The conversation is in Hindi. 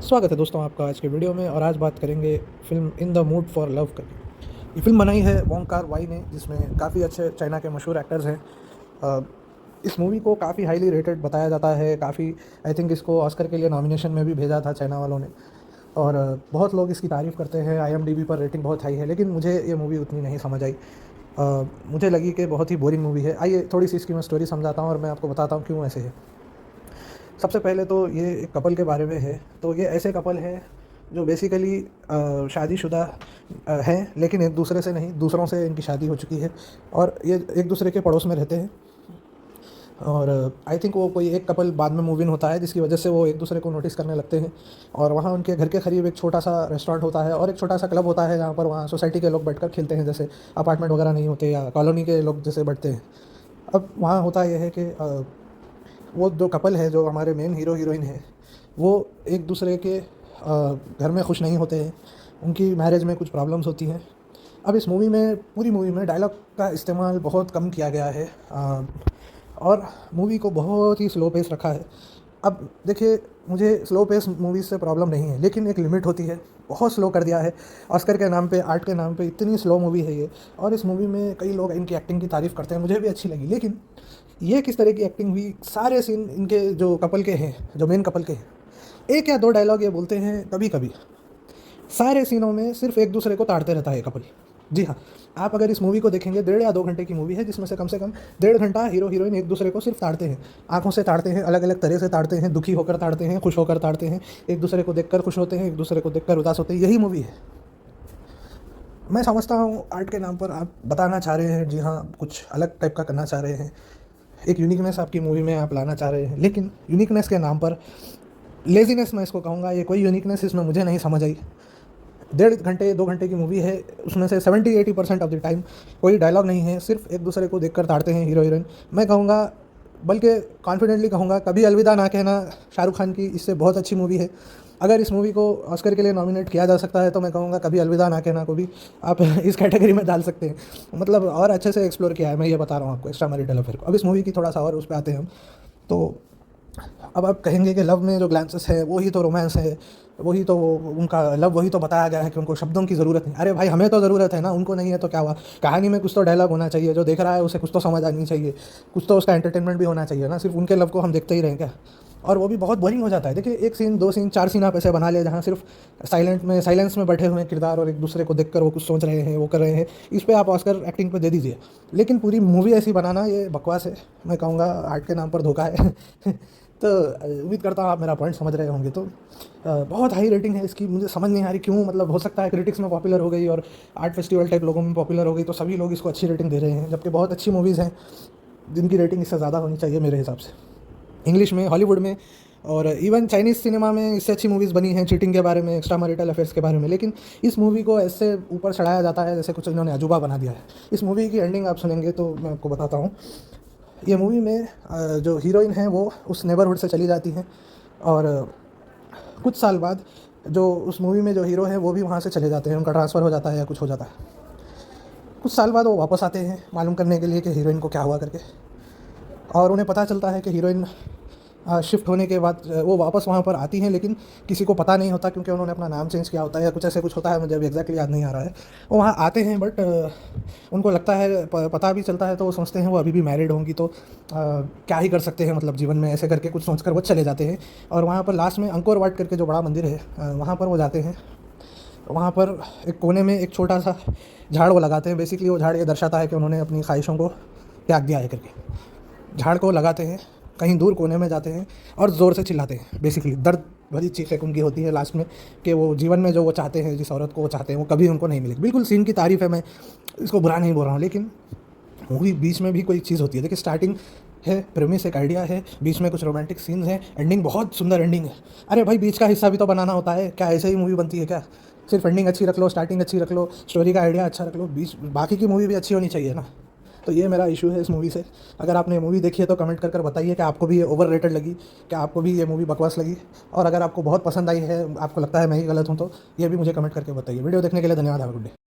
स्वागत है दोस्तों आपका आज के वीडियो में। और आज बात करेंगे film in the mood for love करके। ये फ़िल्म बनाई है वोंग कार-वाई ने, जिसमें काफ़ी अच्छे चाइना के मशहूर एक्टर्स हैं। अ, इस मूवी को काफ़ी हाईली रेटेड बताया जाता है। काफ़ी आई थिंक इसको ऑस्कर के लिए नॉमिनेशन में भी भेजा था चाइना वालों ने। और बहुत लोग इसकी तारीफ़ करते हैं। आईएमडीबी पर रेटिंग बहुत हाई है, लेकिन मुझे ये मूवी उतनी नहीं समझ आई। मुझे लगी कि बहुत ही बोरिंग मूवी है। आइए थोड़ी सी इसकी मैं स्टोरी समझाता हूँ और मैं आपको बताता हूँ क्यों ऐसे है। सबसे पहले तो ये एक कपल के बारे में है। तो ये ऐसे कपल है जो बेसिकली शादीशुदा हैं, लेकिन एक दूसरे से नहीं, दूसरों से इनकी शादी हो चुकी है। और ये एक दूसरे के पड़ोस में रहते हैं। और आई थिंक वो कोई एक कपल बाद में मूव इन होता है, जिसकी वजह से वो एक दूसरे को नोटिस करने लगते हैं। और वहाँ उनके घर के करीब एक छोटा सा रेस्टोरेंट होता है और एक छोटा सा क्लब होता है, जहाँ पर वहाँ सोसाइटी के लोग बैठकर खेलते हैं, जैसे अपार्टमेंट वगैरह नहीं होते या कॉलोनी के लोग जैसे बैठते हैं। अब वहाँ होता यह है कि वो जो कपल है, जो हमारे मेन हीरो हीरोइन है, वो एक दूसरे के घर में खुश नहीं होते हैं। उनकी मैरिज में कुछ प्रॉब्लम्स होती हैं। अब इस मूवी में, पूरी मूवी में डायलॉग का इस्तेमाल बहुत कम किया गया है। और मूवी को बहुत ही स्लो पेस रखा है। अब देखिए, मुझे स्लो पेस मूवीज़ से प्रॉब्लम नहीं है, लेकिन एक लिमिट होती है। बहुत स्लो कर दिया है। ऑस्कर के नाम पे, आर्ट के नाम पे इतनी स्लो मूवी है ये। और इस मूवी में कई लोग इनकी एक्टिंग की तारीफ़ करते हैं, मुझे भी अच्छी लगी। लेकिन ये किस तरह की एक्टिंग हुई। सारे सीन इनके जो कपल के हैं, जो मेन कपल के हैं, एक या दो डायलॉग ये बोलते हैं कभी कभी। सारे सीनों में सिर्फ एक दूसरे को ताड़ते रहता है कपल। जी हाँ, आप अगर इस मूवी को देखेंगे, 1.5 या 2 घंटे की मूवी है, जिसमें से कम 1.5 घंटा हीरो हीरोइन एक दूसरे को सिर्फ ताड़ते हैं। आंखों से ताड़ते हैं, अलग अलग तरह से ताड़ते हैं, दुखी होकर ताड़ते हैं, खुश होकर ताड़ते हैं। एक दूसरे को देखकर खुश होते हैं, एक दूसरे को देखकर उदास होते हैं। यही मूवी है। मैं समझता हूँ आर्ट के नाम पर आप बताना चाह रहे हैं, जी हाँ, कुछ अलग टाइप का करना चाह रहे हैं, एक यूनिकनेस आपकी मूवी में आप लाना चाह रहे हैं। लेकिन यूनिकनेस के नाम पर लेज़ीनेस, मैं इसको कहूँगा, ये कोई यूनिकनेस इसमें मुझे नहीं समझ आई। 1.5 घंटे 2 घंटे की मूवी है, उसमें से 70-80% ऑफ द टाइम कोई डायलॉग नहीं है, सिर्फ एक दूसरे को देखकर ताड़ते हैं हीरो हीरोइन। मैं कहूँगा, बल्कि कॉन्फिडेंटली कहूँगा, कभी अलविदा ना कहना शाहरुख खान की इससे बहुत अच्छी मूवी है। अगर इस मूवी को ऑस्कर के लिए नॉमिनेट किया जा सकता है, तो मैं कहूँगा कभी अलविदा ना कहना को भी आप इस कैटेगरी में डाल सकते हैं। मतलब और अच्छे से एक्सप्लोर किया है, मैं ये बता रहा हूँ आपको, एक्स्ट्रा मैरिटल अफेयर को। अब इस मूवी की थोड़ा सा और उस पे आते हैं हम। तो अब आप कहेंगे कि लव में जो ग्लैंसेस है वही तो रोमांस है, वही तो उनका लव, वही तो बताया गया है कि उनको शब्दों की ज़रूरत नहीं। अरे भाई, हमें तो ज़रूरत है ना, उनको नहीं है तो क्या हुआ। कहानी में कुछ तो डायलॉग होना चाहिए, जो देख रहा है उसे कुछ तो समझ आनी चाहिए, कुछ तो उसका एंटरटेनमेंट भी होना चाहिए ना। सिर्फ उनके लव को हम देखते ही रहें क्या? और वो भी बहुत बोरिंग हो जाता है। देखिए, 1 सीन, 2 सीन, 4 सीन आप ऐसे बना ले, जहाँ सिर्फ साइलेंस में बैठे हुए हैं किरदार, और एक दूसरे को देखकर वो कुछ सोच रहे हैं, वो कर रहे हैं। इस पे आप ऑस्कर एक्टिंग पे दे दीजिए। लेकिन पूरी मूवी ऐसी बनाना, ये बकवास है। मैं कहूँगा आर्ट के नाम पर धोखा है। तो उम्मीद करता हूँ आप मेरा पॉइंट समझ रहे होंगे। तो बहुत हाई रेटिंग है इसकी, मुझे समझ नहीं आ रही क्यों। मतलब हो सकता है क्रिटिक्स में पॉपुलर हो गई और आर्ट फेस्टिवल टाइप लोगों में पॉपुलर हो गई, तो सभी लोग इसको अच्छी रेटिंग दे रहे हैं, जबकि बहुत अच्छी मूवीज़ हैं जिनकी रेटिंग इससे ज़्यादा होनी चाहिए मेरे हिसाब से। इंग्लिश में, हॉलीवुड में, और इवन चाइनीज़ सिनेमा में इससे अच्छी मूवीज़ बनी हैं, चीटिंग के बारे में, एक्स्ट्रा मैरिटल अफेयर्स के बारे में। लेकिन इस मूवी को ऐसे ऊपर चढ़ाया जाता है जैसे कुछ इन्होंने अजूबा बना दिया है। इस मूवी की एंडिंग आप सुनेंगे तो मैं आपको बताता हूँ। ये मूवी में जो हीरोइन है वो उस नेबरहुड से चली जाती हैं, और कुछ साल बाद जो उस मूवी में जो हीरो है वो भी वहाँ से चले जाते हैं, उनका ट्रांसफ़र हो जाता है या कुछ हो जाता है। कुछ साल बाद वो वापस आते हैं मालूम करने के लिए कि हीरोइन को क्या हुआ करके। और उन्हें पता चलता है कि हीरोइन शिफ्ट होने के बाद वो वापस वहाँ पर आती हैं, लेकिन किसी को पता नहीं होता, क्योंकि उन्होंने अपना नाम चेंज किया होता है या कुछ ऐसे कुछ होता है, मुझे अभी एग्जैक्टली याद नहीं आ रहा है। वो वहाँ आते हैं, बट उनको लगता है, पता भी चलता है, तो वो सोचते हैं वो अभी भी मैरिड होंगी, तो क्या ही कर सकते हैं मतलब जीवन में, ऐसे करके कुछ सोचकर वो चले जाते हैं। और वहाँ पर लास्ट में अंकोर वाट करके जो बड़ा मंदिर है, वहाँ पर वो जाते हैं। वहाँ पर एक कोने में एक छोटा सा झाड़ वो लगाते हैं। बेसिकली वो झाड़ ये दर्शाता है कि उन्होंने अपनी ख्वाहिशों को त्याग दिया है करके। झाड़ को लगाते हैं, कहीं दूर कोने में जाते हैं और ज़ोर से चिल्लाते हैं। बेसिकली दर्द भरी चीख एक उनकी होती है लास्ट में, कि वो जीवन में जो वो चाहते हैं, जिस औरत को वो चाहते हैं, वो कभी उनको नहीं मिलेगी। बिल्कुल सीन की तारीफ़ है, मैं इसको बुरा नहीं बोल रहा हूँ। लेकिन मूवी बीच में भी कोई चीज़ होती है। देखिए, स्टार्टिंग है, प्रेमिस एक आइडिया है, बीच में कुछ रोमांटिक सीन्स हैं, एंडिंग बहुत सुंदर एंडिंग है। अरे भाई, बीच का हिस्सा भी तो बनाना होता है क्या? ऐसे ही मूवी बनती है क्या? सिर्फ एंडिंग अच्छी रख लो, स्टार्टिंग अच्छी रख लो, स्टोरी का आइडिया अच्छा रख लो, बीच बाकी की मूवी भी अच्छी होनी चाहिए ना। तो ये मेरा इशू है इस मूवी से। अगर आपने मूवी देखी है तो कमेंट कर बताइए कि आपको भी ये ओवर रेटेड लगी, क्या आपको भी ये मूवी बकवास लगी। और अगर आपको बहुत पसंद आई है, आपको लगता है मैं ही गलत हूँ, तो ये भी मुझे कमेंट करके बताइए। वीडियो देखने के लिए धन्यवाद। Have a good day.